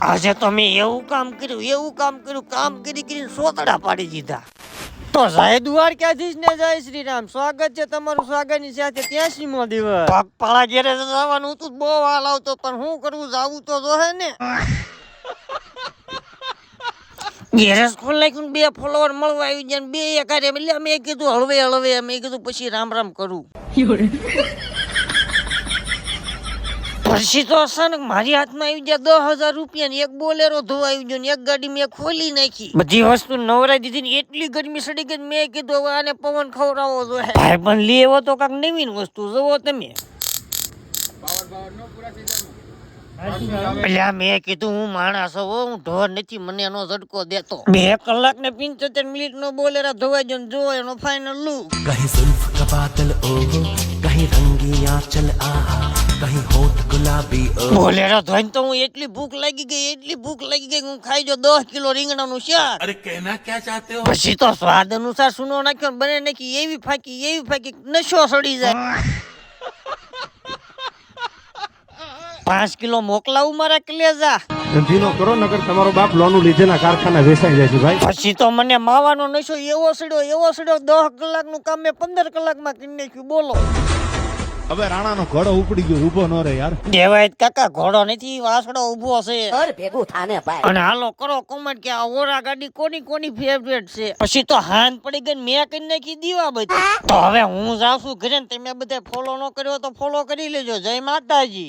આજે તો મેં એવું કામ કર્યું કામ કરીને સોતડા પાડી દીધા. તો જય દ્વારકાધીશ ને જય શ્રી રામ. સ્વાગત છે તમારું સ્વાગતની સાથે 83મો દિવસ. પગપાળા ઘેરે જવાનું હતું, બહુ હાલ આવતો, પણ શું કરવું, જાવું તો જોહે ને. ગેરેજ ખોલ નાખ્યું, 2 ફોલોવર મળવા આવી ગયા, 2 એકારે. એટલે મેં કીધું હળવે મેં કીધું પછી રામ કરું. પછી તો અચાનક મારી હાથમાં આવી ગયા 10,000 રૂપિયા ને એક બોલેરો ધોવા આવી ગયો ને એક ગાડી મેં ખોલી નાખી. બધી વસ્તુ નવરાઈ દીધી ને એટલી ગરમી સડી ગઈ, મેં કીધું હવે આને પવન ખવડાવવો જોઈએ. ભાઈ પણ લેવો તો કાંક નવીન વસ્તુ જોવો તમે. એટલે મેં કીધું હું માણસ હું ઢોર નથી, મને એનો ઝટકો દેતો. 2 કલાક ને 75 મિનિટ નો બોલેરા ધોવાઈ ગયો, જો એનો ફાઇનલ લુક. कहीं जुल्फ का बादल ओहो, कहीं रंगी आंचल आहा, कहीं होठ गुलाबी ओहो. બોલેરો ધોઈને તો હું એટલી ભૂખ લાગી ગઈ હું ખાઈ જો 10 કિલો રીંગણાનું શાક. अरे कहना क्या चाहते हो? પછી તો સ્વાદ અનુસાર સુનો નાખ્યો, બને નાખી એવી ફાકી નશો સડી જાય. 5 કિલો મોકલાવું મારા કલેજા. ધંધીનો કરો નકર તમારો બાપ લોનું લીધેલા કારખાના વેચાઈ જાય છે ભાઈ. પછી તો મને માવાનો નશો એવો સડ્યો 10 કલાકનું કામ મેં 15 કલાકમાં કરી નાખ્યું. બોલો હવે રાણાનો ઘોડો ઉપડી ગયો, ઊભો ન રહે યાર. દેવાય કાકા, ઘોડો નથી, વાસડો ઊભો છે. ભેગું થાને ભાઈ. અને હાલો કરો કોમેન્ટ કે આ ઓરા ગાડી કોની ફેવરેટ છે. પછી તો હાન પડી ગઈ, મેં કરી નાખી દીવાબત્તી. તો હવે હું જાઉં છું ઘરે, તમે બધા ફોલો ન કર્યો તો ફોલો કરી લેજો. જય માતાજી.